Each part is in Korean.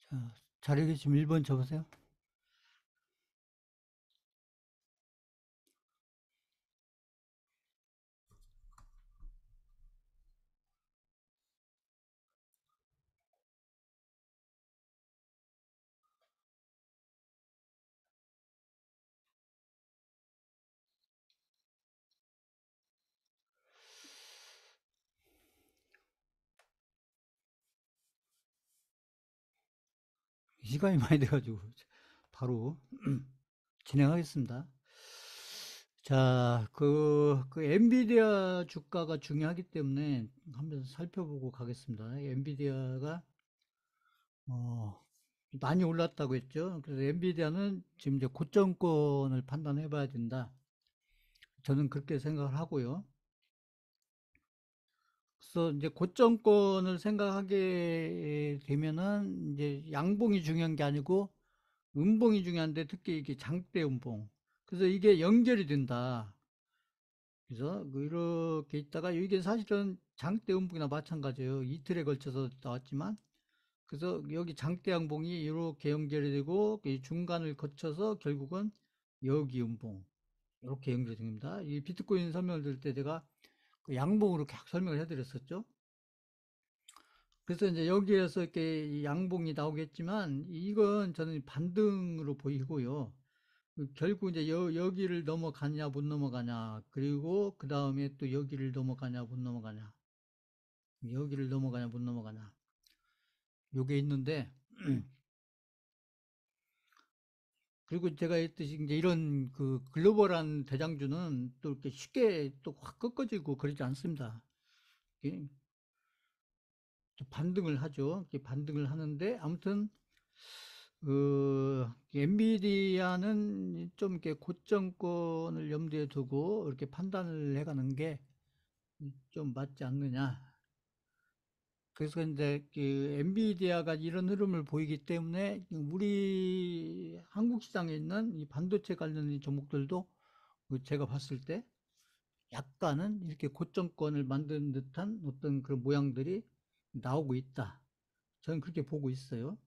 자, 자료 계시면 1번 쳐보세요. 시간이 많이 돼가지고 바로 진행하겠습니다. 자, 그 엔비디아 주가가 중요하기 때문에 한번 살펴보고 가겠습니다. 엔비디아가 많이 올랐다고 했죠. 그래서 엔비디아는 지금 이제 고점권을 판단해 봐야 된다. 저는 그렇게 생각을 하고요. 그래서 이제 고점권을 생각하게 되면은 이제 양봉이 중요한 게 아니고 음봉이 중요한데 특히 이게 장대 음봉. 그래서 이게 연결이 된다. 그래서 이렇게 있다가 이게 사실은 장대 음봉이나 마찬가지예요. 이틀에 걸쳐서 나왔지만 그래서 여기 장대 양봉이 이렇게 연결이 되고 이 중간을 거쳐서 결국은 여기 음봉 이렇게 연결이 됩니다. 이 비트코인 설명을 드릴 때 제가 그 양봉으로 계속 설명을 해드렸었죠. 그래서 이제 여기에서 이렇게 양봉이 나오겠지만 이건 저는 반등으로 보이고요. 결국 이제 여기를 넘어가냐 못 넘어가냐 그리고 그 다음에 또 여기를 넘어가냐 못 넘어가냐 여기를 넘어가냐 못 넘어가냐 요게 있는데 그리고 제가 했듯이 이제 이런 그 글로벌한 대장주는 또 이렇게 쉽게 또 확 꺾어지고 그러지 않습니다. 이게 또 반등을 하죠. 이렇게 반등을 하는데 아무튼 엔비디아는 좀 이렇게 고점권을 염두에 두고 이렇게 판단을 해가는 게 좀 맞지 않느냐. 그래서 이제 그 엔비디아가 이런 흐름을 보이기 때문에 우리 한국 시장에 있는 이 반도체 관련 종목들도 그 제가 봤을 때 약간은 이렇게 고점권을 만드는 듯한 어떤 그런 모양들이 나오고 있다. 저는 그렇게 보고 있어요.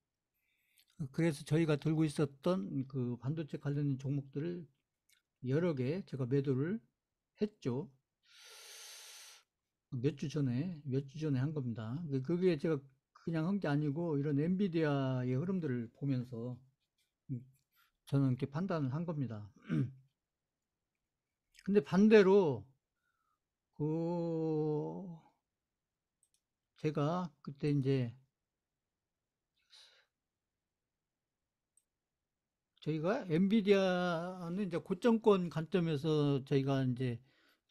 그래서 저희가 들고 있었던 그 반도체 관련 종목들을 여러 개 제가 매도를 했죠. 몇 주 전에 한 겁니다. 그게 제가 그냥 한 게 아니고 이런 엔비디아의 흐름들을 보면서 저는 이렇게 판단을 한 겁니다. 근데 반대로 그 제가 그때 이제 저희가 엔비디아는 이제 고점권 관점에서 저희가 이제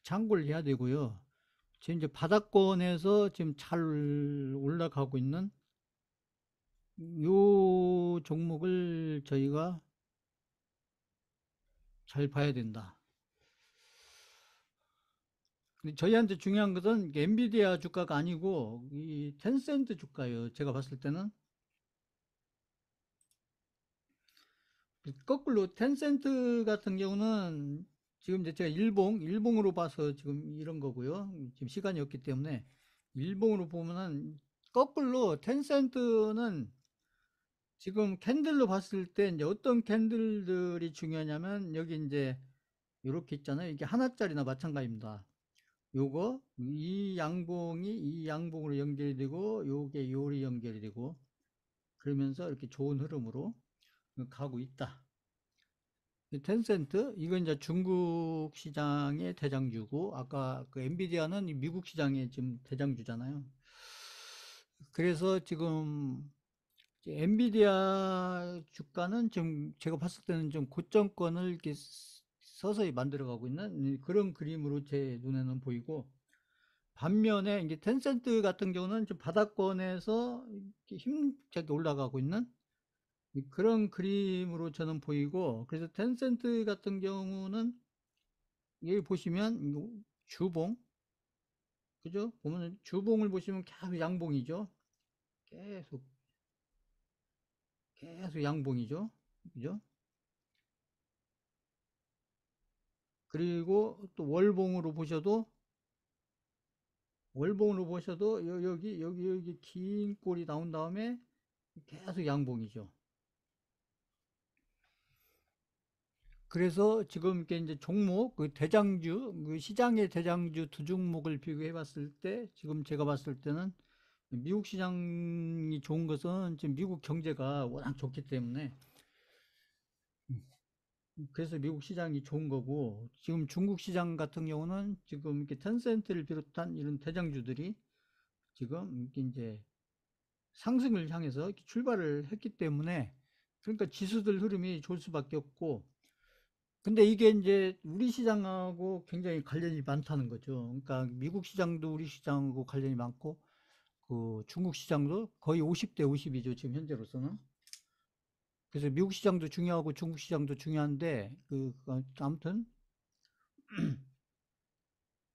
참고를 해야 되고요. 지금 이제 바닥권에서 지금 잘 올라가고 있는 요 종목을 저희가 잘 봐야 된다. 근데 저희한테 중요한 것은 엔비디아 주가가 아니고 이 텐센트 주가예요. 제가 봤을 때는 거꾸로 텐센트 같은 경우는 지금 이제 제가 일봉으로 봐서 지금 이런 거고요. 지금 시간이 없기 때문에 일봉으로 보면은 거꾸로 텐센트는 지금 캔들로 봤을 때 이제 어떤 캔들들이 중요하냐면 여기 이제 이렇게 있잖아요. 이게 하나짜리나 마찬가지입니다. 요거 이 양봉으로 연결이 되고 요게 요리 연결이 되고 그러면서 이렇게 좋은 흐름으로 가고 있다. 텐센트 이건 이제 중국 시장의 대장주고 아까 그 엔비디아는 미국 시장의 지금 대장주잖아요. 그래서 지금 엔비디아 주가는 지금 제가 봤을 때는 좀 고점권을 이렇게 서서히 만들어가고 있는 그런 그림으로 제 눈에는 보이고 반면에 이제 텐센트 같은 경우는 좀 바닥권에서 힘차게 올라가고 있는 그런 그림으로 저는 보이고 그래서 텐센트 같은 경우는 여기 보시면 주봉 그죠? 보면 주봉을 보시면 계속 양봉이죠. 계속 계속 양봉이죠. 그죠? 그리고 또 월봉으로 보셔도 여기 긴 꼴이 나온 다음에 계속 양봉이죠. 그래서 지금 이렇게 이제 종목, 그 대장주, 그 시장의 대장주 두 종목을 비교해 봤을 때, 지금 제가 봤을 때는 미국 시장이 좋은 것은 지금 미국 경제가 워낙 좋기 때문에, 그래서 미국 시장이 좋은 거고, 지금 중국 시장 같은 경우는 지금 이렇게 텐센트를 비롯한 이런 대장주들이 지금 이렇게 이제 상승을 향해서 이렇게 출발을 했기 때문에, 그러니까 지수들 흐름이 좋을 수밖에 없고, 근데 이게 이제 우리 시장하고 굉장히 관련이 많다는 거죠. 그러니까 미국 시장도 우리 시장하고 관련이 많고, 그 중국 시장도 거의 50대 50이죠, 지금 현재로서는. 그래서 미국 시장도 중요하고 중국 시장도 중요한데, 아무튼,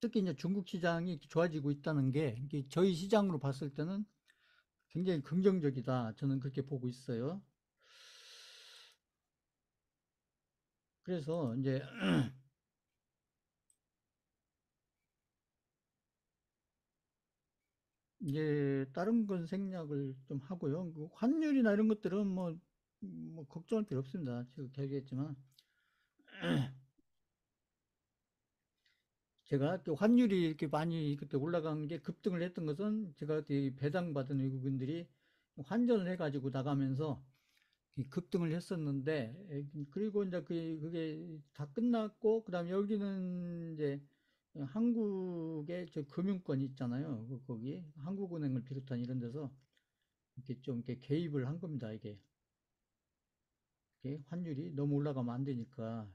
특히 이제 중국 시장이 좋아지고 있다는 게, 이게 저희 시장으로 봤을 때는 굉장히 긍정적이다. 저는 그렇게 보고 있어요. 그래서 이제 다른 건 생략을 좀 하고요. 그 환율이나 이런 것들은 뭐 걱정할 필요 없습니다. 제가 얘기했지만 제가 그 환율이 이렇게 많이 그때 올라간 게 급등을 했던 것은 제가 그때 배당받은 외국인들이 환전을 해가지고 나가면서 급등을 했었는데, 그리고 이제 그게 다 끝났고 그다음에 여기는 이제 한국의 저 금융권 있잖아요. 거기 한국은행을 비롯한 이런 데서 이렇게 좀 이렇게 개입을 한 겁니다. 이게 환율이 너무 올라가면 안 되니까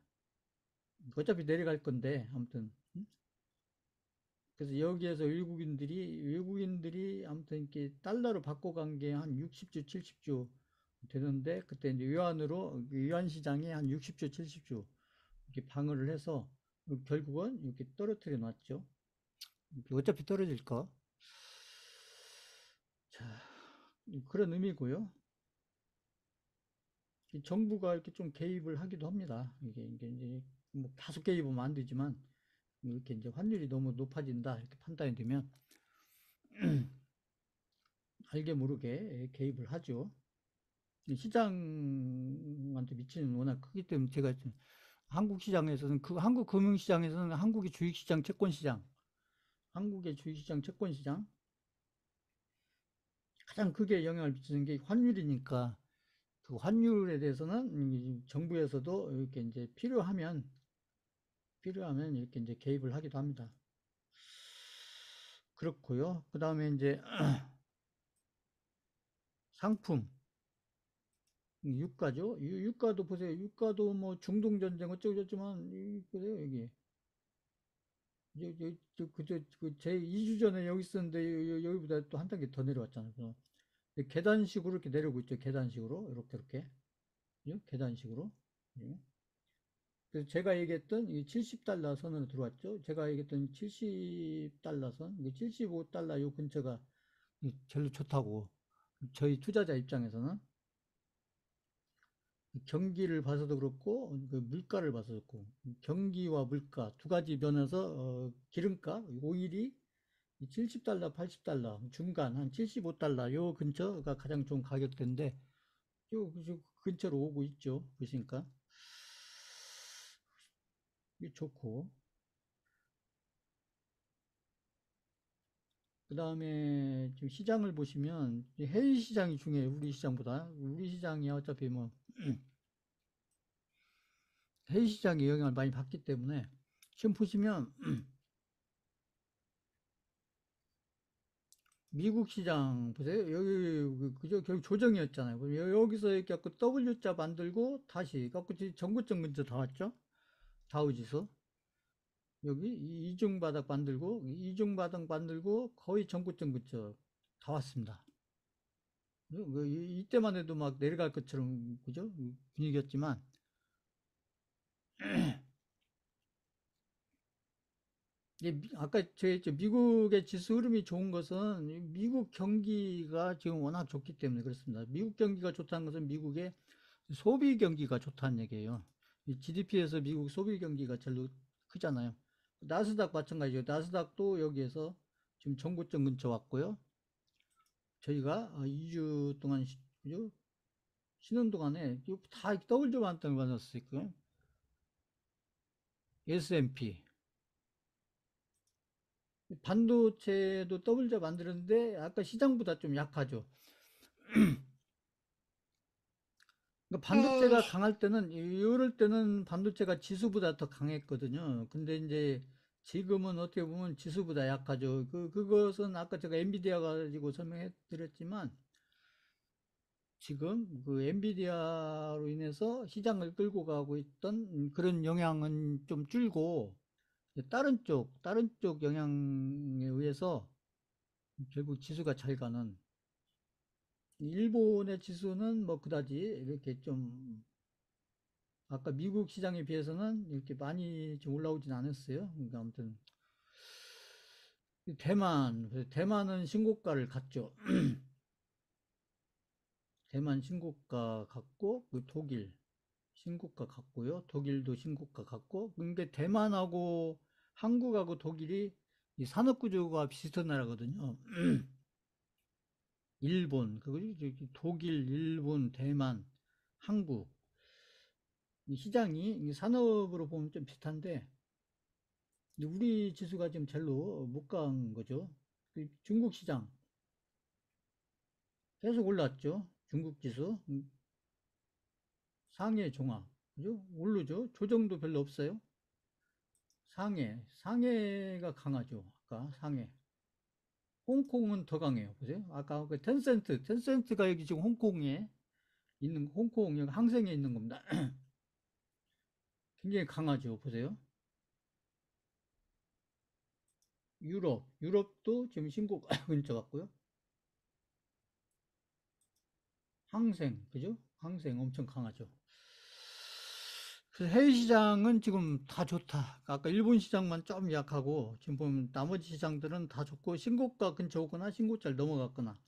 어차피 내려갈 건데 아무튼, 그래서 여기에서 외국인들이 아무튼 이렇게 달러로 바꿔간 게 한 60주 70주 되는데, 그때 이제 위안 시장이 한 60주 70주 이렇게 방어를 해서 결국은 이렇게 떨어뜨려 놨죠. 어차피 떨어질 거. 자, 그런 의미고요. 정부가 이렇게 좀 개입을 하기도 합니다. 이게 이제 뭐 계속 개입하면 안 되지만, 이렇게 이제 환율이 너무 높아진다 이렇게 판단이 되면 알게 모르게 개입을 하죠. 시장한테 미치는 워낙 크기 때문에, 제가 한국 시장에서는, 한국 금융시장에서는 한국의 주식시장, 채권시장, 한국의 주식시장, 채권시장, 가장 크게 영향을 미치는 게 환율이니까, 그 환율에 대해서는 정부에서도 이렇게 이제 필요하면 이렇게 이제 개입을 하기도 합니다. 그렇고요. 그 다음에 이제 상품, 유가죠. 유가도 보세요. 유가도 뭐 중동 전쟁 어쩌고저쩌지만, 보세요 여기. 제 2주 전에 여기 있었는데 여기보다 또 한 단계 더 내려왔잖아요. 그래서 계단식으로 이렇게 내려오고 있죠. 계단식으로 이렇게 계단식으로. 예. 그래서 제가 얘기했던 이 70달러 선으로 들어왔죠. 제가 얘기했던 70달러 선, 75달러 요 근처가 별로 좋다고. 저희 투자자 입장에서는 경기를 봐서도 그렇고, 그 물가를 봐서 그렇고, 경기와 물가 두 가지 면에서 기름값, 오일이 70달러, 80달러 중간 한 75달러 요 근처가 가장 좋은 가격대인데, 요 근처로 오고 있죠. 보시니까 이게 좋고, 그 다음에 지금 시장을 보시면 해외 시장이 중요해요. 우리 시장보다. 우리 시장이 어차피 뭐 해외 시장에 영향을 많이 받기 때문에, 지금 보시면 미국 시장 보세요. 여기 그저 결국 조정이었잖아요. 여기서 이렇게 갖고 W자 만들고 다시 갖고 전고점 근처 다 왔죠. 다우지수 여기 이중 바닥 만들고, 거의 전고점 근처 다 왔습니다. 이때만 해도 막 내려갈 것처럼 그죠 분위기였지만, 아까 미국의 지수 흐름이 좋은 것은 미국 경기가 지금 워낙 좋기 때문에 그렇습니다. 미국 경기가 좋다는 것은 미국의 소비 경기가 좋다는 얘기예요. GDP에서 미국 소비 경기가 제일 크잖아요. 나스닥 마찬가지죠. 나스닥도 여기에서 지금 전고점 근처 왔고요. 저희가 2주 동안 그죠? 쉬는 동안에 다 더블 잡 한다는 거 맞았을까요? S&P. 반도체도 더블 잡 만들었는데, 아까 시장보다 좀 약하죠. 그러니까 음, 반도체가 강할 때는, 이럴 때는 반도체가 지수보다 더 강했거든요. 근데 이제 지금은 어떻게 보면 지수보다 약하죠. 그것은 아까 제가 엔비디아 가지고 설명해 드렸지만, 지금 그 엔비디아로 인해서 시장을 끌고 가고 있던 그런 영향은 좀 줄고, 다른 쪽 영향에 의해서 결국 지수가 잘 가는, 일본의 지수는 뭐 그다지 이렇게 좀 아까 미국 시장에 비해서는 이렇게 많이 좀 올라오진 않았어요. 그러니까 아무튼 대만은 신고가를 갔죠. 대만 신고가 갔고, 그 독일 신고가 갔고요. 독일도 신고가 갔고. 그러니까 대만하고 한국하고 독일이 이 산업 구조가 비슷한 나라거든요. 일본, 그리고 독일, 일본, 대만, 한국. 이 시장이 산업으로 보면 좀 비슷한데, 우리 지수가 지금 제일로 못 간 거죠. 그 중국 시장 계속 올랐죠. 중국 지수. 상해 종합. 그죠? 오르죠. 조정도 별로 없어요. 상해가 강하죠. 아까 상해. 홍콩은 더 강해요. 보세요. 아까 그 텐센트가 여기 지금 홍콩에 홍콩 여기 항생에 있는 겁니다. 굉장히 강하죠. 보세요. 유럽도 지금 신고 근처 같고요. 그죠? 항생 엄청 강하죠. 그래서 해외 시장은 지금 다 좋다. 아까 일본 시장만 좀 약하고, 지금 보면 나머지 시장들은 다 좋고, 신고가 근처 오거나 신고가를 넘어갔거나,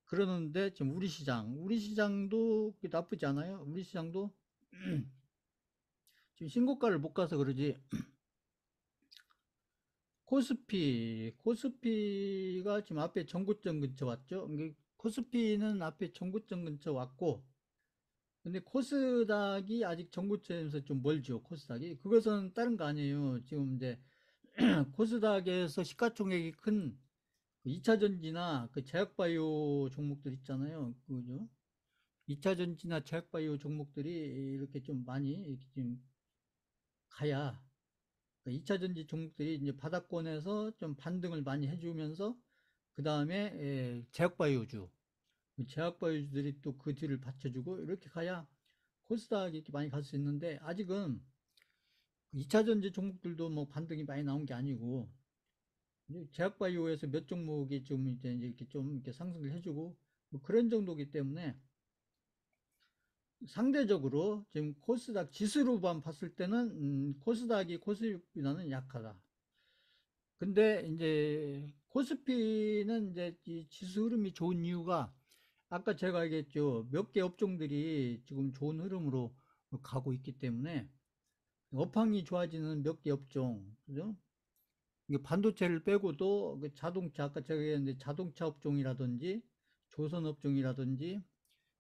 그러는데 지금 우리 시장도 나쁘지 않아요. 우리 시장도 지금 신고가를 못 가서 그러지. 코스피가 지금 앞에 전고점 근처 왔죠. 코스피는 앞에 전고점 근처 왔고, 근데 코스닥이 아직 전고점에서 좀 멀죠. 코스닥이. 그것은 다른 거 아니에요. 지금 이제 코스닥에서 시가총액이 큰 2차 전지나 그 제약바이오 종목들 있잖아요. 그죠? 2차 전지나 제약바이오 종목들이 이렇게 좀 많이 이렇게 좀 가야, 2차 전지 종목들이 이제 바닥권에서 좀 반등을 많이 해주면서, 그 다음에 제약바이오주, 제약바이오주들이 또 그 뒤를 받쳐주고, 이렇게 가야 코스닥이 이렇게 많이 갈 수 있는데, 아직은 2차 전지 종목들도 뭐 반등이 많이 나온 게 아니고, 제약바이오에서 몇 종목이 좀 이제 이렇게 좀 이렇게 상승을 해주고, 뭐 그런 정도기 때문에 상대적으로 지금 코스닥 지수로만 봤을 때는 코스닥이 코스피보다는 약하다. 근데 이제 코스피는 이제 이 지수 흐름이 좋은 이유가 아까 제가 얘기했죠. 몇 개 업종들이 지금 좋은 흐름으로 가고 있기 때문에 업황이 좋아지는 몇 개 업종, 그죠? 이게 반도체를 빼고도 그 자동차, 아까 제가 얘기했는데 자동차 업종이라든지 조선 업종이라든지,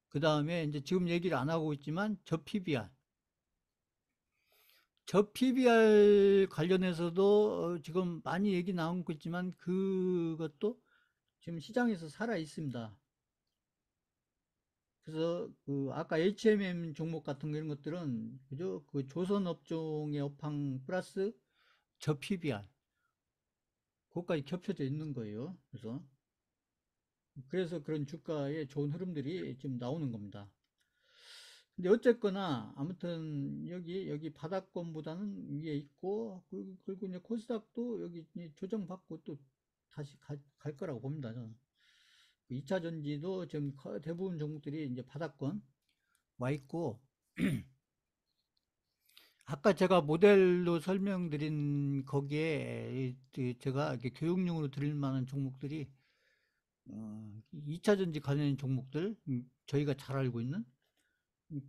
그 다음에 이제 지금 얘기를 안 하고 있지만 저 PBR 관련해서도 지금 많이 얘기 나오고 있지만, 그것도 지금 시장에서 살아 있습니다. 그래서 그 아까 HMM 종목 같은 이런 것들은 그죠? 그 조선 업종의 업황 플러스 저 PBR 그것까지 겹쳐져 있는 거예요. 그래서 그런 주가에 좋은 흐름들이 지금 나오는 겁니다. 근데 어쨌거나 아무튼 여기 바닥권보다는 위에 있고, 그리고 이제 코스닥도 여기 조정받고 또 다시 갈 거라고 봅니다. 저는 2차 전지도 지금 대부분 종목들이 이제 바닥권 와 있고, 아까 제가 모델로 설명드린 거기에 제가 이렇게 교육용으로 드릴 만한 종목들이 2차 전지 관련 종목들, 저희가 잘 알고 있는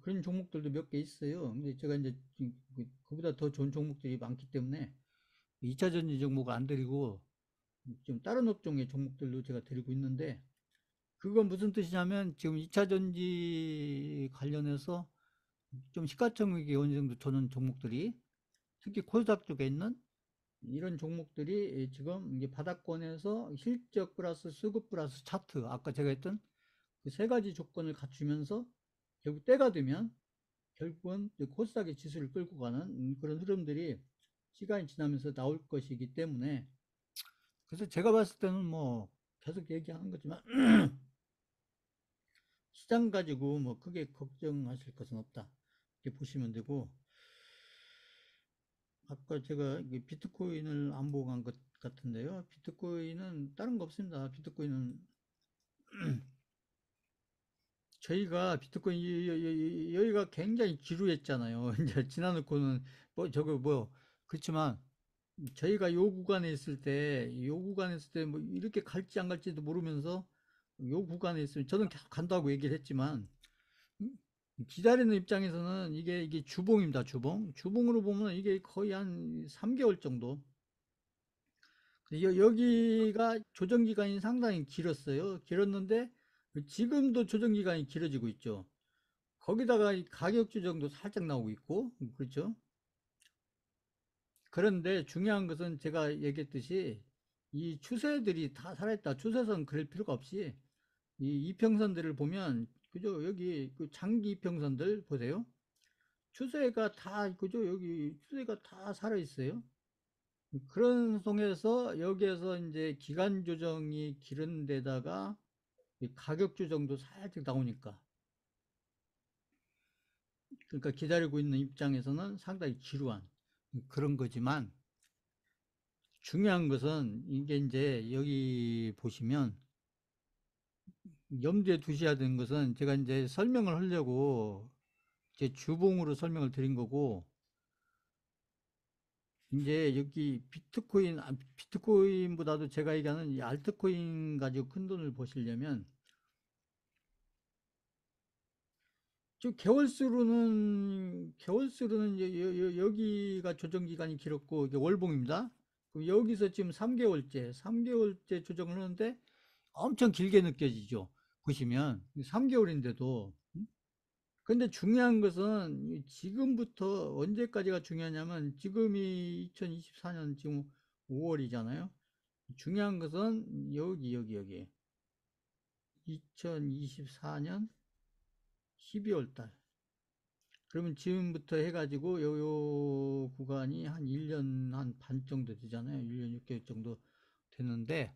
그런 종목들도 몇 개 있어요. 근데 제가 이제 그보다 더 좋은 종목들이 많기 때문에 2차 전지 종목을 안 드리고 좀 다른 업종의 종목들로 제가 드리고 있는데, 그건 무슨 뜻이냐면 지금 2차 전지 관련해서 좀 시가총액이 어느 정도 도는 종목들이 특히 코스닥 쪽에 있는 이런 종목들이 지금 이게 바닥권에서 실적 플러스 수급 플러스 차트 아까 제가 했던 그 세 가지 조건을 갖추면서 결국 때가 되면 결국은 코스닥의 지수를 끌고 가는 그런 흐름들이 시간이 지나면서 나올 것이기 때문에 그래서 제가 봤을 때는 뭐 계속 얘기하는 거지만 시장 가지고 뭐 크게 걱정하실 것은 없다 이렇게 보시면 되고 아까 제가 비트코인을 안 보고 간 것 같은데요. 비트코인은 다른 거 없습니다. 비트코인은 저희가 비트코인 여기가 굉장히 지루했잖아요. 이제 지나놓고는 뭐 저거 뭐 그렇지만 저희가 요 구간에 있을 때, 요 구간에 있을 때 뭐 이렇게 갈지 안 갈지도 모르면서 요 구간에 있으면 저는 계속 간다고 얘기를 했지만 음, 기다리는 입장에서는 이게 주봉입니다. 주봉. 주봉으로 보면 이게 거의 한 3개월 정도. 여기가 조정 기간이 상당히 길었어요. 길었는데 지금도 조정 기간이 길어지고 있죠. 거기다가 가격 조정도 살짝 나오고 있고 그렇죠. 그런데 중요한 것은 제가 얘기했듯이 이 추세들이 다 살아있다. 추세선 그럴 필요가 없이 이 이평선들을 보면 그죠? 여기 그 장기 이평선들 보세요. 추세가 다 그죠? 여기 추세가 다 살아 있어요. 그런 속에서 여기에서 이제 기간 조정이 기른 데다가 가격 조정도 살짝 나오니까 그러니까 기다리고 있는 입장에서는 상당히 지루한 그런 거지만 중요한 것은 이게 이제 여기 보시면 염두에 두셔야 되는 것은 제가 이제 설명을 하려고 제 주봉으로 설명을 드린 거고 이제 여기 비트코인 비트코인보다도 제가 얘기하는 이 알트코인 가지고 큰 돈을 버시려면 좀 개월수로는 여기가 조정 기간이 길었고 이게 월봉입니다. 그럼 여기서 지금 3개월째 조정을 하는데 엄청 길게 느껴지죠. 보시면 3개월인데도 근데 중요한 것은 지금부터 언제까지가 중요하냐면 지금이 2024년 지금 5월이잖아요. 중요한 것은 여기 2024년 12월 달 그러면 지금부터 해가지고 요 구간이 한 1년 한 반 정도 되잖아요. 1년 6개월 정도 됐는데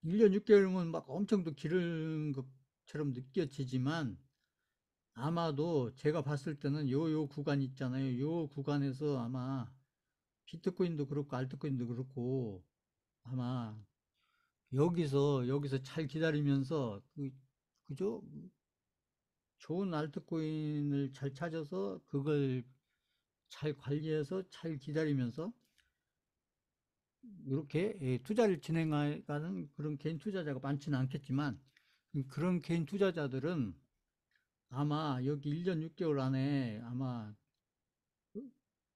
1년 6개월이면 막 엄청 더 길은 것처럼 느껴지지만 아마도 제가 봤을 때는 요 구간 있잖아요. 요 구간에서 아마 비트코인도 그렇고 알트코인도 그렇고 아마 여기서 잘 기다리면서 그죠? 좋은 알트코인을 잘 찾아서 그걸 잘 관리해서 잘 기다리면서 이렇게 투자를 진행하는 그런 개인 투자자가 많지는 않겠지만 그런 개인 투자자들은 아마 여기 1년 6개월 안에 아마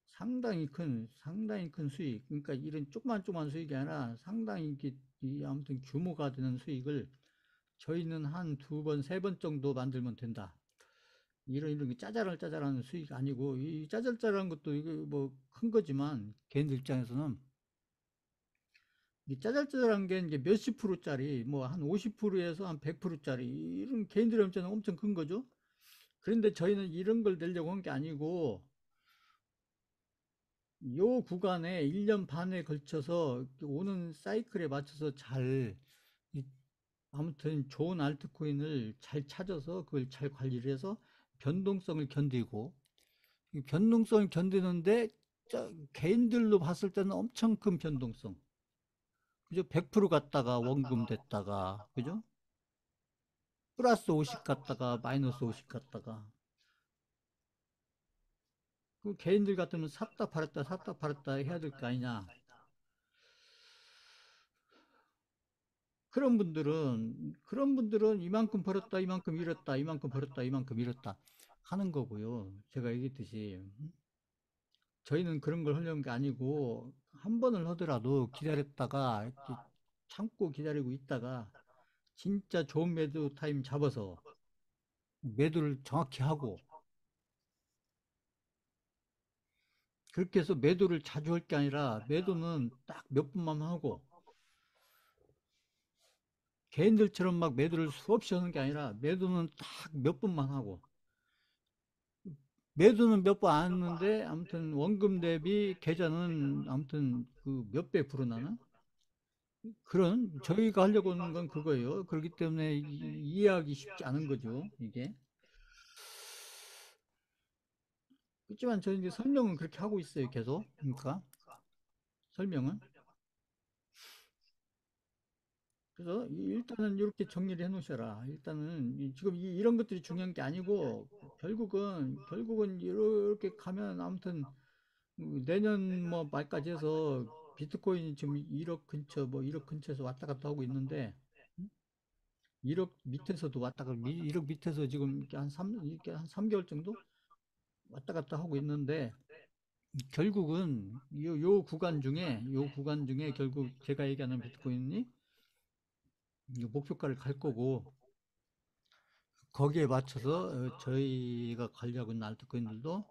상당히 큰 수익, 그러니까 이런 조그만 수익이 아니라 상당히 아무튼 규모가 되는 수익을 저희는 한 두 번, 세 번 정도 만들면 된다. 이런 게 짜잘하는 수익 아니고, 이 짜잘짜잘한 것도 이거 뭐 큰 거지만, 개인들 입장에서는 이 짜잘짜잘한 게 이제 몇십 프로짜리, 뭐 한 50%에서 한 100%짜리, 이런 개인들 입장에서는 엄청 큰 거죠. 그런데 저희는 이런 걸 내려고 한 게 아니고, 요 구간에 1년 반에 걸쳐서 오는 사이클에 맞춰서 아무튼 좋은 알트코인을 잘 찾아서 그걸 잘 관리를 해서 변동성을 견디고, 이 변동성을 견디는데, 개인들로 봤을 때는 엄청 큰 변동성. 그죠? 100% 갔다가 원금 됐다가, 그죠? 플러스 50 갔다가 마이너스 50 갔다가. 그 개인들 같으면 샀다 팔았다 해야 될 거 아니냐. 그런 분들은 이만큼 벌었다, 이만큼 잃었다, 이만큼 벌었다, 이만큼 잃었다 하는 거고요. 제가 얘기했듯이 저희는 그런 걸 하려는 게 아니고 한 번을 하더라도 기다렸다가 이렇게 참고 기다리고 있다가 진짜 좋은 매도 타임 잡아서 매도를 정확히 하고, 그렇게 해서 매도를 자주 할 게 아니라 매도는 딱 몇 분만 하고, 개인들처럼 막 매도를 수없이 하는 게 아니라 매도는 딱 몇 분만 하고, 매도는 몇 번 안 했는데 아무튼 원금 대비 계좌는 아무튼 그 몇 배 불어나는 그런, 저희가 하려고 하는 건 그거예요. 그렇기 때문에 이해하기 쉽지 않은 거죠, 이게. 그렇지만 저는 이제 설명은 그렇게 하고 있어요, 계속. 그러니까 설명은. 그래서 일단은 이렇게 정리를 해 놓으셔라. 일단은 지금 이런 것들이 중요한 게 아니고, 결국은 이렇게 가면 아무튼 내년 뭐 말까지 해서 비트코인이 지금 1억 근처, 뭐 1억 근처에서 왔다 갔다 하고 있는데, 1억 밑에서도 왔다 갔다, 1억 밑에서 지금 이렇게 한 3개월 정도 왔다 갔다 하고 있는데, 결국은 요 구간 중에 결국 제가 얘기하는 비트코인이 이 목표가를 갈 거고, 거기에 맞춰서 저희가 관리하고 있는 알트코인들도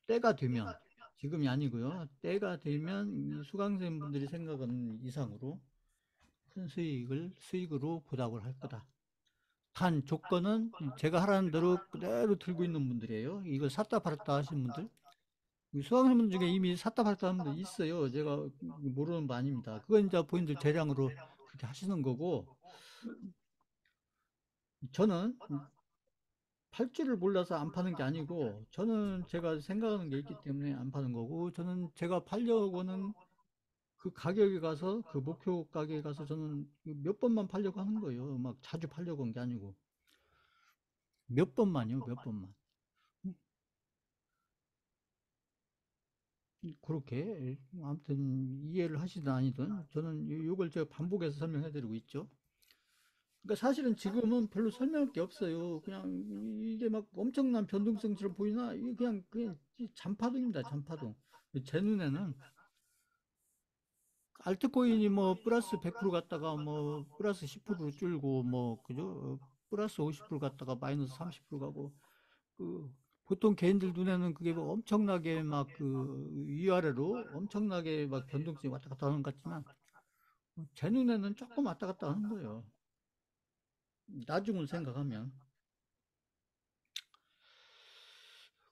때가 되면, 지금이 아니고요, 때가 되면 이 수강생 분들이 생각하는 이상으로 큰 수익으로 보답을 할 거다. 단 조건은 제가 하라는 대로 그대로 들고 있는 분들이에요. 이걸 샀다 팔았다 하시는 분들. 수강생분 중에 이미 샀다 팔았다 하는 분들 있어요. 제가 모르는 바 아닙니다. 그건 이제 본인들 재량으로 그렇게 하시는 거고, 저는 팔 줄을 몰라서 안 파는 게 아니고, 저는 제가 생각하는 게 있기 때문에 안 파는 거고, 저는 제가 팔려고는 그 가격에 가서, 그 목표 가격에 가서 저는 몇 번만 팔려고 하는 거예요. 막 자주 팔려고 한 게 아니고. 몇 번만요, 몇 번만. 그렇게 아무튼 이해를 하시든 아니든 저는 이걸 제가 반복해서 설명해 드리고 있죠. 그러니까 사실은 지금은 별로 설명할 게 없어요. 그냥 이게 막 엄청난 변동성처럼 보이나, 이게 그냥 잔파동입니다, 잔파동. 제 눈에는 알트코인이 뭐 플러스 100% 갔다가 뭐 플러스 10% 줄고 뭐 그죠? 플러스 50% 갔다가 마이너스 30% 가고, 그 보통 개인들 눈에는 그게 뭐 엄청나게 막 그 위아래로 엄청나게 막 변동성이 왔다 갔다 하는 것 같지만, 제 눈에는 조금 왔다 갔다 하는 거예요. 나중을 생각하면.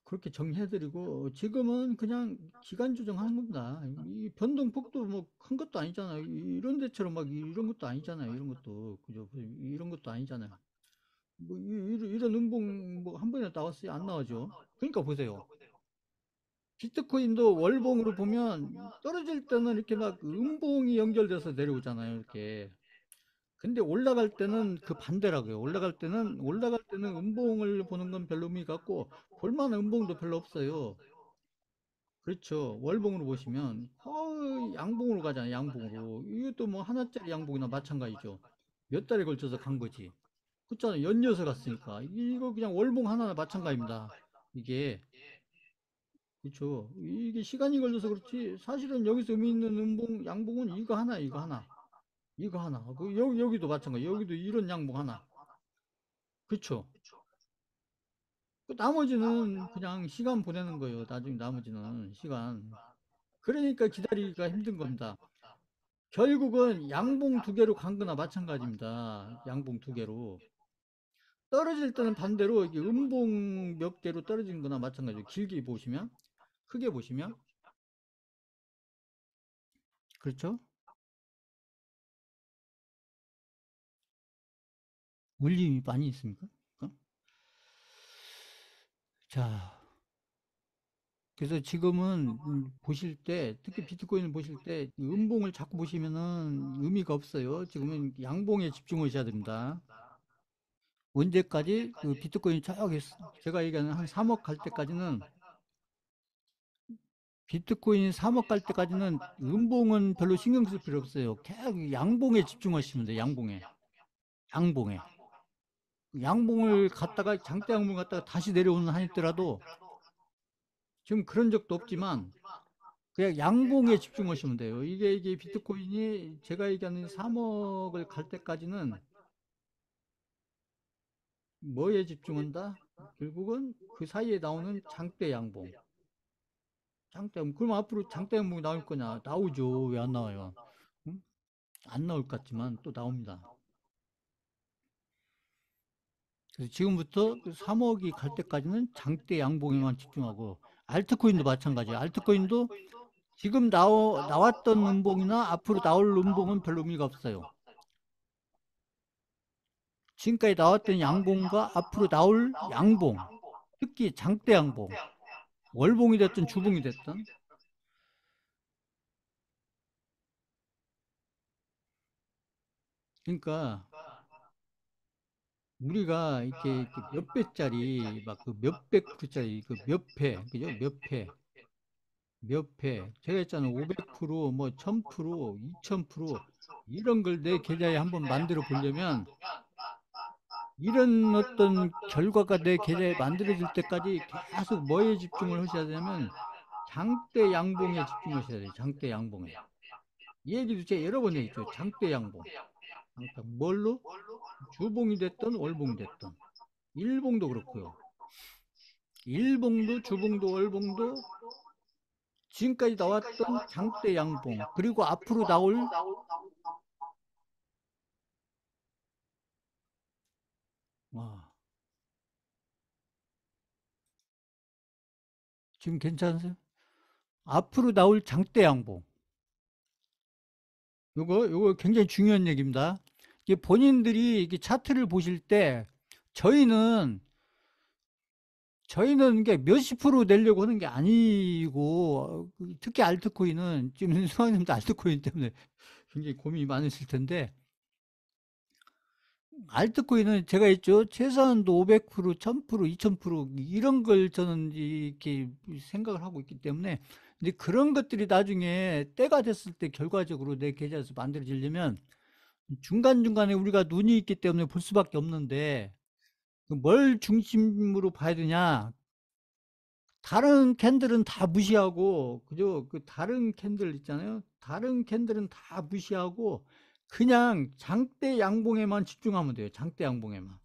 그렇게 정리해드리고, 지금은 그냥 기간 조정하는 겁니다. 이 변동폭도 뭐 큰 것도 아니잖아요. 이런 데처럼 막 이런 것도 아니잖아요. 이런 것도. 그죠? 이런 것도 아니잖아요. 뭐 이런 음봉 뭐 한 번이나 나왔어요? 안 나오죠. 그러니까 보세요. 비트코인도 월봉으로 보면 떨어질 때는 이렇게 막 음봉이 연결돼서 내려오잖아요. 이렇게. 근데 올라갈 때는 그 반대라고요. 올라갈 때는 음봉을 보는 건 별로 의미가 없고, 볼만한 음봉도 별로 없어요. 그렇죠. 월봉으로 보시면 거의 양봉으로 가잖아요. 양봉으로. 이것도 뭐 하나짜리 양봉이나 마찬가지죠. 몇 달에 걸쳐서 간 거지. 그렇잖아요. 연이어서 갔으니까. 이거 그냥 월봉 하나나 마찬가지입니다. 이게. 그렇죠. 이게 시간이 걸려서 그렇지. 사실은 여기서 의미 있는 음봉, 양봉은 이거 하나, 이거 하나. 이거 하나. 여기도 마찬가지. 여기도 이런 양봉 하나. 그렇죠. 그 나머지는 그냥 시간 보내는 거예요. 나중에 나머지는 시간. 그러니까 기다리기가 힘든 겁니다. 결국은 양봉 두 개로 간 거나 마찬가지입니다. 양봉 두 개로. 떨어질 때는 반대로 이게 음봉 몇 개로 떨어진 거나 마찬가지로, 길게 보시면, 크게 보시면. 그렇죠? 울림이 많이 있습니까? 어? 자, 그래서 지금은 보실 때, 특히 비트코인을 보실 때 음봉을 자꾸 보시면은 의미가 없어요. 지금은 양봉에 집중하셔야 됩니다. 언제까지 그 비트코인이 제가 얘기하는 한 3억 갈 때까지는, 비트코인 3억 갈 때까지는 음봉은 별로 신경 쓸 필요 없어요. 계속 양봉에 집중하시면 돼요. 양봉에. 양봉을 갔다가, 장대 양봉 갔다가 다시 내려오는 한 있더라도, 지금 그런 적도 없지만 그냥 양봉에 집중하시면 돼요. 이게 비트코인이 제가 얘기하는 3억을 갈 때까지는 뭐에 집중한다? 결국은 그 사이에 나오는 장대 양봉. 장대 양봉. 그럼 앞으로 장대 양봉이 나올 거냐? 나오죠. 왜 안 나와요? 응? 안 나올 것 같지만 또 나옵니다. 그래서 지금부터 그 3억이 갈 때까지는 장대 양봉에만 집중하고, 알트코인도 마찬가지예요. 알트코인도 지금 나왔던 음봉이나 앞으로 나올 음봉은 별로 의미가 없어요. 지금까지 나왔던 양봉과 앞으로 나올 양봉, 특히 장대 양봉, 월봉이 됐든 주봉이 됐든, 그러니까 우리가 이렇게 몇 배짜리, 막 그 몇백 프로짜리, 그 몇 회, 그죠? 몇 회, 몇 회. 제가 했잖아요. 500%, 뭐 1000%, 2000% 이런 걸 내 계좌에 한번 만들어 보려면 이런 어떤 결과가 내 계좌에 만들어질 때까지 계속 뭐에 집중을 하셔야 되냐면 장대 양봉에 집중하셔야 돼요. 장대 양봉에. 이 얘기도 제가 여러 번 얘기했죠. 장대 양봉. 뭘로? 주봉이 됐든 월봉이 됐든. 일봉도 그렇고요. 일봉도 주봉도 월봉도 지금까지 나왔던 장대 양봉 그리고 앞으로 나올 와, 지금 괜찮으세요? 앞으로 나올 장대 양봉 요거 굉장히 중요한 얘기입니다. 이게 본인들이 이게 차트를 보실 때 저희는 이게 몇십 프로 내려고 하는 게 아니고 특히 알트코인은 지금 수강님도 알트코인 때문에 굉장히 고민이 많으실 텐데 알트코인은 제가 했죠. 최소한도 500%, 1000%, 2000% 이런 걸 저는 이렇게 생각을 하고 있기 때문에 근데 그런 것들이 나중에 때가 됐을 때 결과적으로 내 계좌에서 만들어지려면 중간중간에 우리가 눈이 있기 때문에 볼 수밖에 없는데 그뭘 중심으로 봐야 되냐? 다른 캔들은 다 무시하고 그죠? 그 다른 캔들 있잖아요. 다른 캔들은 다 무시하고 그냥 장대 양봉에만 집중하면 돼요. 장대 양봉에만.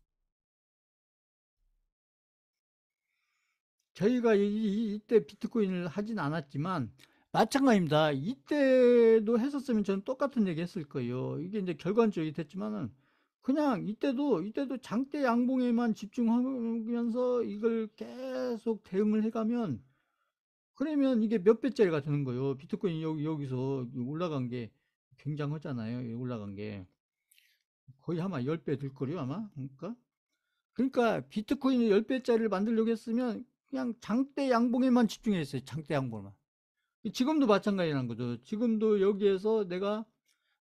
저희가 이때 비트코인을 하진 않았지만 마찬가지입니다. 이때도 했었으면 저는 똑같은 얘기 했을 거예요. 이게 이제 결과적이 됐지만은 그냥 이때도 장대 양봉에만 집중하면서 이걸 계속 대응을 해가면 그러면 이게 몇 배짜리가 되는 거예요. 비트코인이 여기서 올라간 게 굉장하잖아요. 올라간 게 거의 아마 10배 될 거예요, 아마. 그러니까 비트코인을 10배짜리를 만들려고 했으면 그냥 장대 양봉에만 집중했어요. 장대 양봉만. 지금도 마찬가지라는 거죠. 지금도 여기에서 내가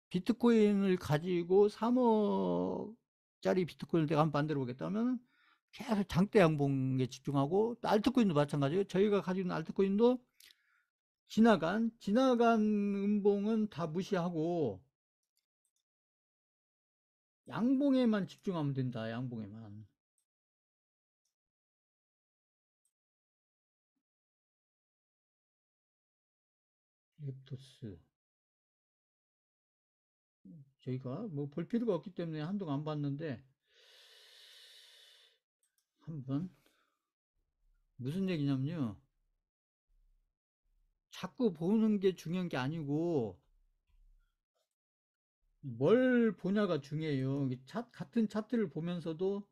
비트코인을 가지고 3억짜리 비트코인을 내가 한번 만들어 보겠다면 계속 장대 양봉에 집중하고 또 알트코인도 마찬가지예요. 저희가 가지고 있는 알트코인도 지나간 음봉은 다 무시하고 양봉에만 집중하면 된다. 양봉에만. 랩토스. 저희가 뭐 볼 필요가 없기 때문에 한동안 안 봤는데 한번 무슨 얘기냐면요. 자꾸 보는 게 중요한 게 아니고 뭘 보냐가 중요해요. 같은 차트를 보면서도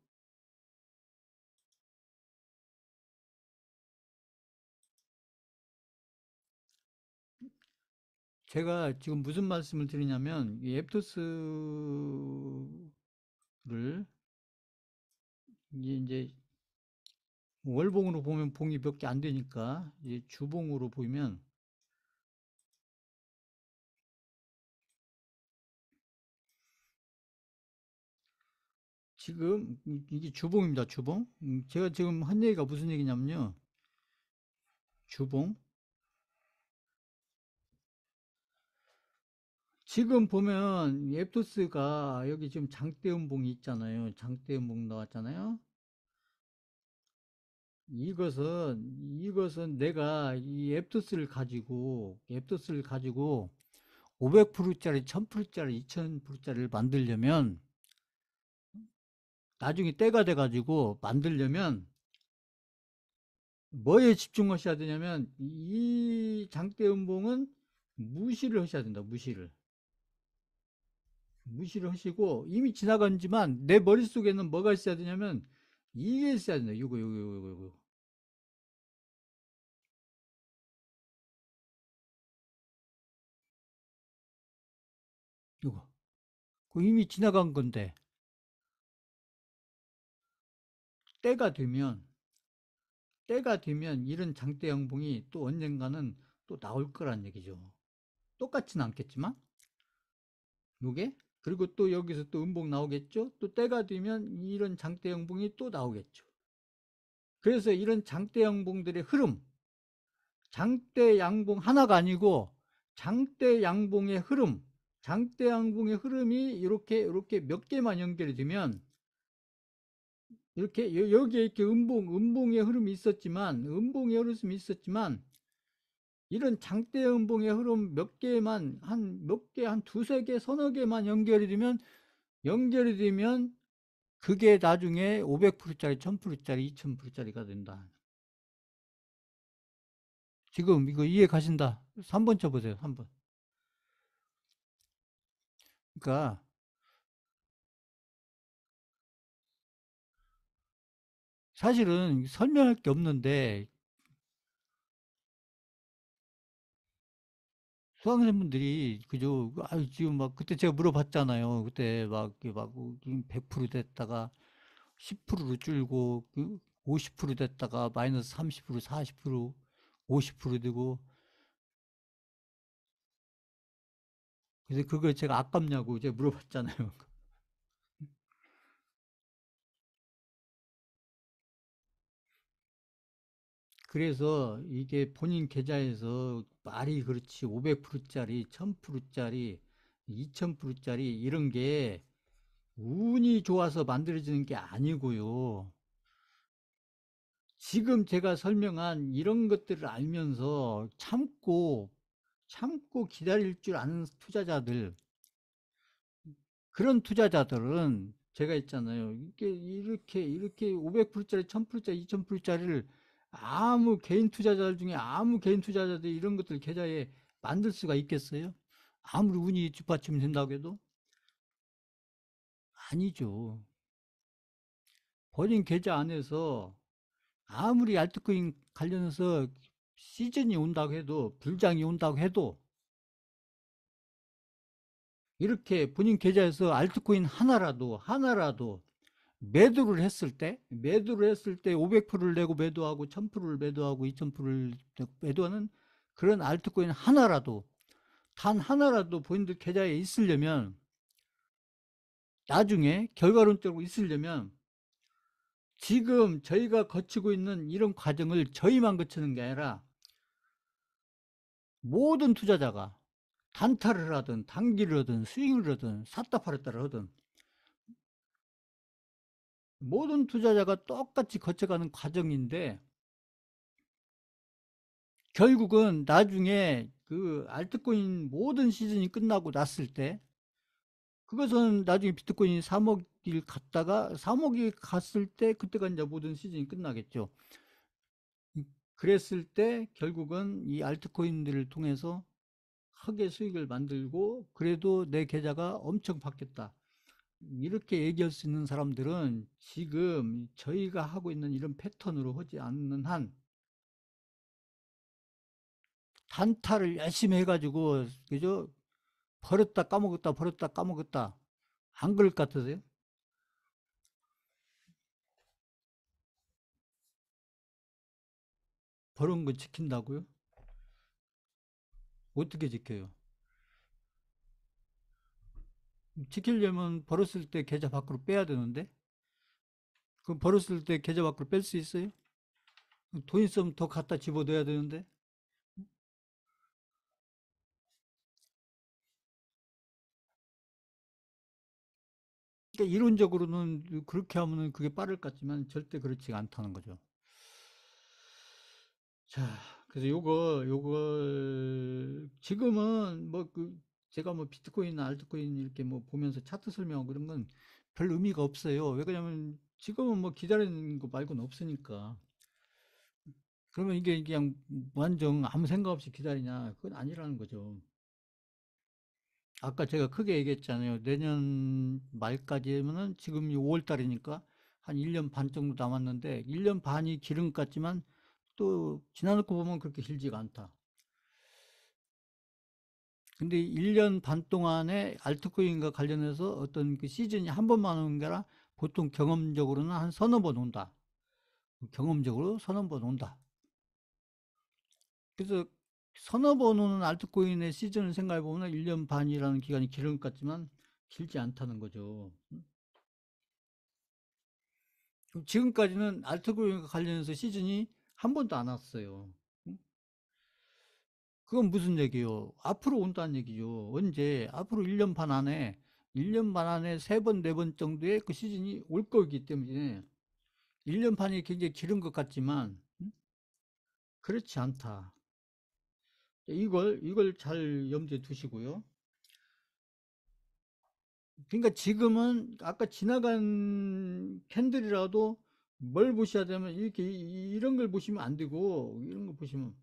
제가 지금 무슨 말씀을 드리냐면 이 앱토스를 이제 월봉으로 보면 봉이 몇 개 안 되니까 이제 주봉으로 보면 지금 이게 주봉입니다. 주봉. 제가 지금 한 얘기가 무슨 얘기냐면요. 주봉. 지금 보면 앱토스가 여기 지금 장대음봉이 있잖아요. 장대음봉 나왔잖아요. 이것은 내가 이 앱토스를 가지고 500%짜리, 1000%짜리, 2000%짜리를 만들려면, 나중에 때가 돼가지고 만들려면 뭐에 집중하셔야 되냐면, 이 장대 음봉은 무시를 하셔야 된다. 무시를 하시고, 이미 지나간지만 내 머릿속에는 뭐가 있어야 되냐면, 이게 있어야 된다. 요거. 그 이미 지나간 건데, 때가 되면 이런 장대 양봉이 또 언젠가는 또 나올 거란 얘기죠. 똑같지는 않겠지만, 요게. 그리고 또 여기서 또 음봉 나오겠죠. 또 때가 되면 이런 장대 양봉이 또 나오겠죠. 그래서 이런 장대 양봉들의 흐름, 장대 양봉 하나가 아니고 장대 양봉의 흐름, 장대 양봉의 흐름이 이렇게 몇 개만 연결이 되면, 이렇게 여기에 이렇게 음봉의 흐름이 있었지만, 이런 장대 음봉의 흐름 몇 개만, 한 두세 개, 서너 개만 연결이 되면 그게 나중에 500%짜리, 1000%짜리, 2000%짜리가 된다. 지금 이거 이해 가신다. 3번 쳐보세요. 3번. 그러니까 사실은 설명할 게 없는데, 수강생분들이 그죠? 지금 막 그때 제가 물어봤잖아요. 그때 막 100% 됐다가 10%로 줄고, 50% 됐다가 마이너스 30%, 40%, 50% 되고. 그래서 그걸 제가 아깝냐고 제가 물어봤잖아요. 그래서 이게 본인 계좌에서 말이 그렇지, 500%짜리, 1000%짜리, 2000%짜리 이런 게 운이 좋아서 만들어지는 게 아니고요. 지금 제가 설명한 이런 것들을 알면서 참고 기다릴 줄 아는 투자자들, 그런 투자자들은 제가 있잖아요. 이렇게 500%짜리, 1000%짜리, 2000%짜리를 아무 개인 투자자들이 이런 것들 계좌에 만들 수가 있겠어요? 아무리 운이 뒷받침 된다고 해도 아니죠. 본인 계좌 안에서 아무리 알트코인 관련해서 시즌이 온다고 해도, 불장이 온다고 해도, 이렇게 본인 계좌에서 알트코인 하나라도 매도를 했을 때 500%를 내고 매도하고 1000%를 매도하고 2000%를 매도하는 그런 알트코인 하나라도, 단 하나라도 본인들 계좌에 있으려면, 나중에 결과론적으로 있으려면, 지금 저희가 거치고 있는 이런 과정을 저희만 거치는 게 아니라 모든 투자자가, 단타를 하든 단기를 하든 스윙을 하든 샀다 팔았다를 하든 모든 투자자가 똑같이 거쳐가는 과정인데, 결국은 나중에 그 알트코인 모든 시즌이 끝나고 났을 때, 그것은 나중에 비트코인이 3억이 갔을 때, 그때가 이제 모든 시즌이 끝나겠죠. 그랬을 때 결국은 이 알트코인들을 통해서 크게 수익을 만들고, 그래도 내 계좌가 엄청 바뀌었다, 이렇게 얘기할 수 있는 사람들은 지금 저희가 하고 있는 이런 패턴으로 하지 않는 한, 단타를 열심히 해가지고, 그죠? 버렸다 까먹었다, 버렸다 까먹었다. 안 그럴 것 같으세요? 버는 거 지킨다고요? 어떻게 지켜요? 지키려면 벌었을 때 계좌 밖으로 빼야 되는데, 그럼 벌었을 때 계좌 밖으로 뺄 수 있어요? 돈 있으면 더 갖다 집어넣어야 되는데. 그러니까 이론적으로는 그렇게 하면은 그게 빠를 것 같지만 절대 그렇지가 않다는 거죠. 자, 그래서 요걸 지금은 뭐 제가 뭐 비트코인, 알트코인 이렇게 뭐 보면서 차트 설명하고 그런 건 별 의미가 없어요. 왜 그러냐면 지금은 뭐 기다리는 거 말고는 없으니까. 그러면 이게 그냥 완전 아무 생각 없이 기다리냐? 그건 아니라는 거죠. 아까 제가 크게 얘기했잖아요. 내년 말까지면은 지금 5월 달이니까 한 1년 반 정도 남았는데 1년 반이 길은 것 같지만 또 지나놓고 보면 그렇게 길지가 않다. 근데 1년 반 동안에 알트코인과 관련해서 어떤 그 시즌이 한 번만 오는 게 아니라 보통 경험적으로는 한 서너 번 온다. 경험적으로 서너 번 온다. 그래서 서너 번 오는 알트코인의 시즌을 생각해 보면 1년 반이라는 기간이 길은 것 같지만 길지 않다는 거죠. 지금까지는 알트코인과 관련해서 시즌이 한 번도 안 왔어요. 그건 무슨 얘기요? 앞으로 온다는 얘기죠. 언제? 앞으로 1년 반 안에, 1년 반 안에 세 번, 네 번 정도의 그 시즌이 올 거기 때문에 1년 반이 굉장히 길은 것 같지만, 그렇지 않다. 이걸 잘 염두에 두시고요. 그러니까 지금은 아까 지나간 캔들이라도 뭘 보셔야 되면 이렇게 이런 걸 보시면 안 되고, 이런 걸 보시면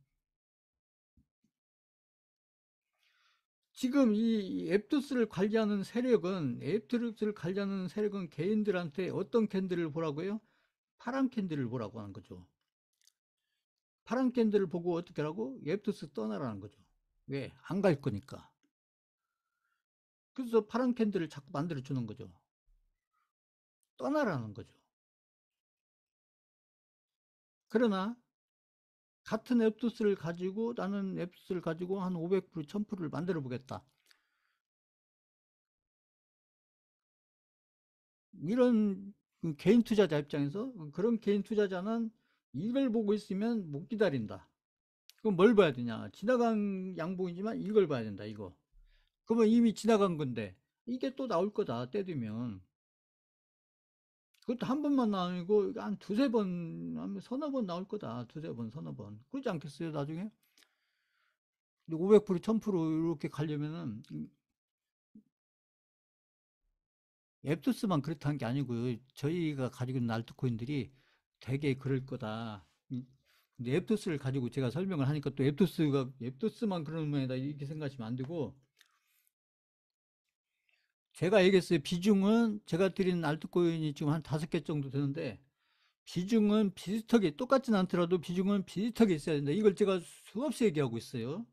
지금 이 앱투스를 관리하는 세력은 앱투스를 관리하는 세력은 개인들한테 어떤 캔들을 보라고요? 파란 캔들을 보라고 하는 거죠. 파란 캔들을 보고 어떻게 하라고? 앱투스 떠나라는 거죠. 왜? 안 갈 거니까. 그래서 파란 캔들을 자꾸 만들어 주는 거죠. 떠나라는 거죠. 그러나 같은 앱투스를 가지고 나는 앱투스를 가지고 한 500%, 1000%를 만들어 보겠다. 이런 그 개인 투자자 입장에서 그런 개인 투자자는 이걸 보고 있으면 못 기다린다. 그럼 뭘 봐야 되냐? 지나간 양봉이지만 이걸 봐야 된다, 이거. 그러면 이미 지나간 건데, 이게 또 나올 거다, 때 되면. 그것도 한 번만 나오고, 한 두세 번, 한 서너 번 나올 거다. 두세 번, 서너 번. 그러지 않겠어요, 나중에? 500%, 1000% 이렇게 가려면은, 앱토스만 그렇다는 게 아니고요. 저희가 가지고 있는 알트코인들이 되게 그럴 거다. 근데 앱토스를 가지고 제가 설명을 하니까 또 앱토스만 그러는 모양이다. 이렇게 생각하시면 안 되고, 제가 얘기했어요. 비중은 제가 드린 알트코인이 지금 한 5개 정도 되는데 비중은 비슷하게 똑같진 않더라도 비중은 비슷하게 있어야 된다. 이걸 제가 수없이 얘기하고 있어요.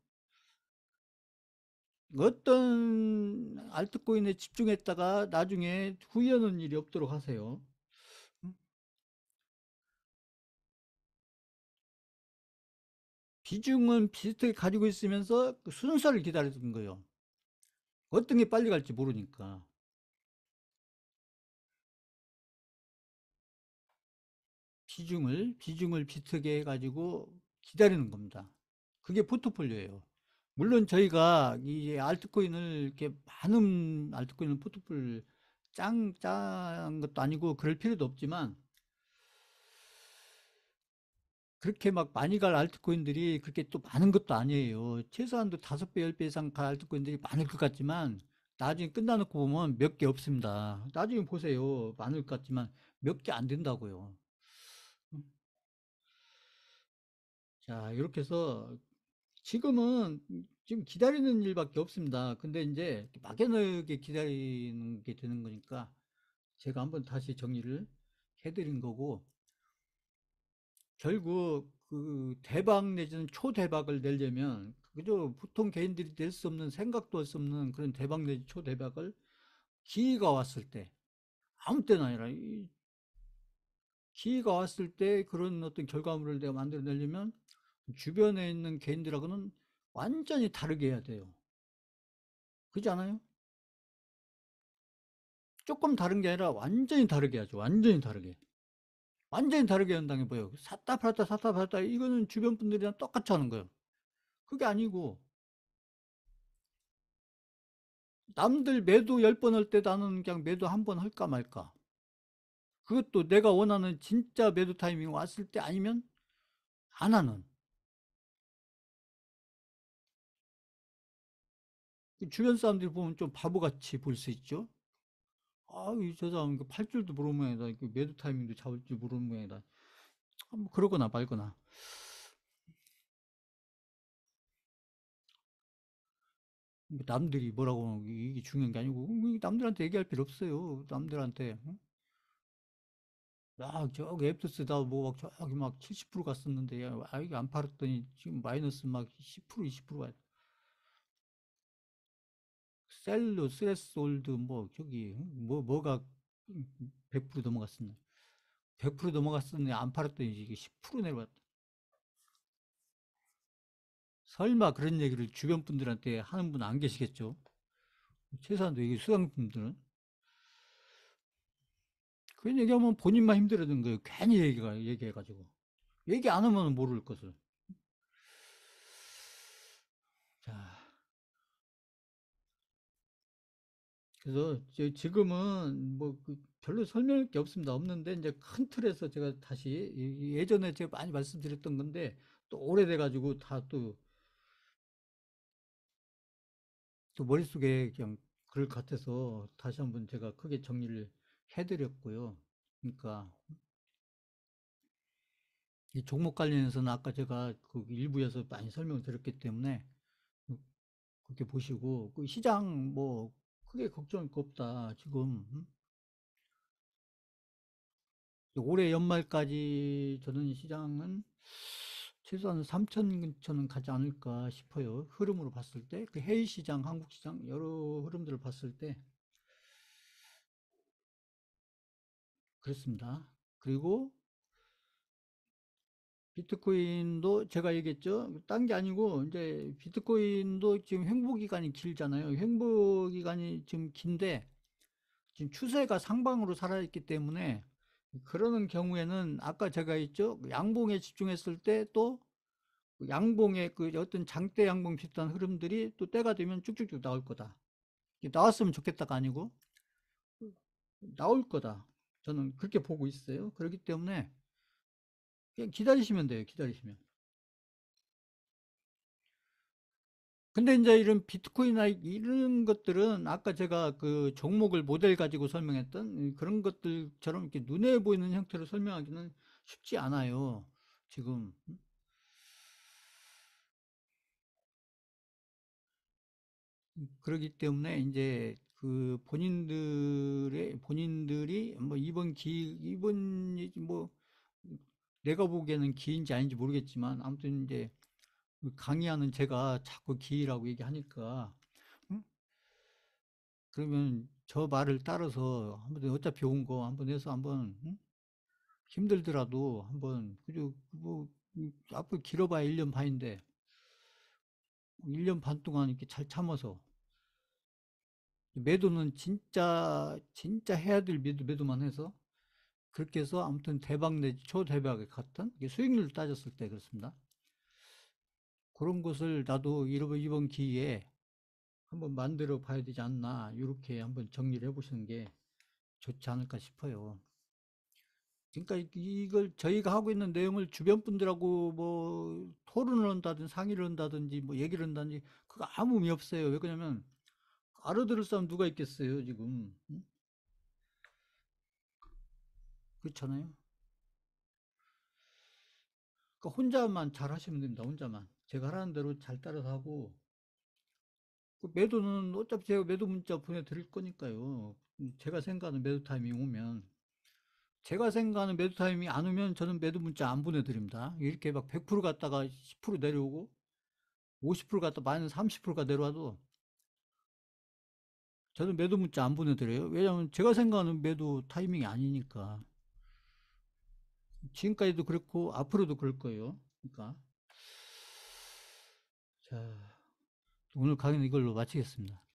어떤 알트코인에 집중했다가 나중에 후회하는 일이 없도록 하세요. 비중은 비슷하게 가지고 있으면서 그 순서를 기다리는 거예요. 어떤 게 빨리 갈지 모르니까. 비중을 비슷하게 해가지고 기다리는 겁니다. 그게 포트폴리오예요. 물론 저희가 이 알트코인을 이렇게 많은 알트코인을 포트폴 짠 것도 아니고 그럴 필요도 없지만 그렇게 막 많이 갈 알트코인들이 그렇게 또 많은 것도 아니에요. 최소한도 5배, 10배 이상 갈 알트코인들이 많을 것 같지만 나중에 끝나놓고 보면 몇 개 없습니다. 나중에 보세요. 많을 것 같지만 몇 개 안 된다고요. 자, 이렇게 해서 지금은 지금 기다리는 일밖에 없습니다. 근데 이제 막연하게 기다리는 게 되는 거니까 제가 한번 다시 정리를 해드린 거고, 결국 그 대박 내지는 초대박을 내려면, 그저 보통 개인들이 낼 수 없는, 생각도 할 수 없는 그런 대박 내지 초대박을 기회가 왔을 때, 아무 때나 아니라, 기회가 왔을 때 그런 어떤 결과물을 내가 만들어내려면 주변에 있는 개인들하고는 완전히 다르게 해야 돼요. 그렇지 않아요? 조금 다른 게 아니라 완전히 다르게 하죠. 완전히 다르게. 완전히 다르게 한다는 게 뭐예요? 샀다 팔았다 샀다 팔았다 이거는 주변 분들이랑 똑같이 하는 거예요. 그게 아니고 남들 매도 10번 할 때 나는 그냥 매도 한 번 할까 말까. 그것도 내가 원하는 진짜 매도 타이밍 왔을 때 아니면 안 하는. 주변 사람들이 보면 좀 바보같이 볼 수 있죠. 저 사람 팔 줄도 모르는 모양이다. 매도 타이밍도 잡을 줄 모르는 모양이다. 뭐 그러거나 말거나. 남들이 뭐라고 하는 게 이게 중요한 게 아니고 남들한테 얘기할 필요 없어요. 남들한테. 응? 저기 앱투스 다뭐 저기 막 70% 갔었는데 이게 안 팔았더니 지금 마이너스 막 10% 20%가 셀로 스레스홀드 뭐 저기 뭐가 100% 넘어갔었네. 100% 넘어갔었는데 안 팔았더니 이게 10% 내려갔다. 설마 그런 얘기를 주변 분들한테 하는 분 안 계시겠죠? 최소한 이게 수강분들은 그런 얘기하면 본인만 힘들어지는 거예요. 괜히 얘기해가지고 얘기 안 하면 모를 것을. 자, 그래서 지금은 뭐그 별로 설명할 게 없습니다. 없는데 이제 큰 틀에서 제가 다시 예전에 제가 많이 말씀드렸던 건데 또 오래돼가지고 다 또 머릿속에 그냥 그럴 것 같아서 다시 한번 제가 크게 정리를 해드렸고요. 그러니까 이 종목 관련해서는 아까 제가 그 일부에서 많이 설명을 드렸기 때문에 그렇게 보시고 그 시장 뭐 크게 걱정할 거 없다. 지금 올해 연말까지 저는 시장은 최소한 3천 근처는 가지 않을까 싶어요. 흐름으로 봤을 때, 그 해외 시장, 한국 시장 여러 흐름들을 봤을 때 그렇습니다. 그리고 비트코인도 제가 얘기했죠. 딴 게 아니고 이제 비트코인도 지금 횡보 기간이 길잖아요. 횡보 기간이 지금 긴데 지금 추세가 상방으로 살아있기 때문에 그러는 경우에는 아까 제가 했죠. 양봉에 집중했을 때 또 양봉의 그 어떤 장대 양봉 비슷한 흐름들이 또 때가 되면 쭉쭉쭉 나올 거다. 나왔으면 좋겠다가 아니고 나올 거다. 저는 그렇게 보고 있어요. 그렇기 때문에 그냥 기다리시면 돼요. 기다리시면. 근데 이제 이런 비트코인이나 이런 것들은 아까 제가 그 종목을 모델 가지고 설명했던 그런 것들처럼 이렇게 눈에 보이는 형태로 설명하기는 쉽지 않아요. 지금. 그렇기 때문에 이제 그 본인들이 뭐 이번이 뭐 내가 보기에는 기인지 아닌지 모르겠지만 아무튼 이제 그 강의하는 제가 자꾸 기이라고 얘기하니까 응? 그러면 저 말을 따라서 한번 어차피 온 거 한번 해서 한번 응? 힘들더라도 한번 그죠 뭐 앞으로 길어봐야 1년 반인데 1년 반 동안 이렇게 잘 참아서 매도는 진짜 해야 될 매도만 해서 그렇게 해서 아무튼 대박 내지 초대박에 갔던 수익률 따졌을 때 그렇습니다. 그런 것을 나도 이번 기회에 한번 만들어 봐야 되지 않나 이렇게 한번 정리를 해보시는 게 좋지 않을까 싶어요. 그러니까 이걸 저희가 하고 있는 내용을 주변 분들하고 뭐 토론을 한다든지 상의를 한다든지 뭐 얘기를 한다든지 그거 아무 의미 없어요. 왜 그러냐면 알아들을 사람 누가 있겠어요 지금. 응? 그렇잖아요. 그러니까 혼자만 잘 하시면 됩니다. 혼자만 제가 하라는 대로 잘 따라서 하고 그 매도는 어차피 제가 매도 문자 보내드릴 거니까요. 제가 생각하는 매도 타이밍 오면 제가 생각하는 매도 타이밍이 안 오면 저는 매도 문자 안 보내드립니다. 이렇게 막 100% 갔다가 10% 내려오고 50% 갔다 마이너스 30%가 내려와도 저는 매도 문자 안 보내드려요. 왜냐하면 제가 생각하는 매도 타이밍이 아니니까. 지금까지도 그렇고 앞으로도 그럴 거예요. 그러니까 자 오늘 강의는 이걸로 마치겠습니다.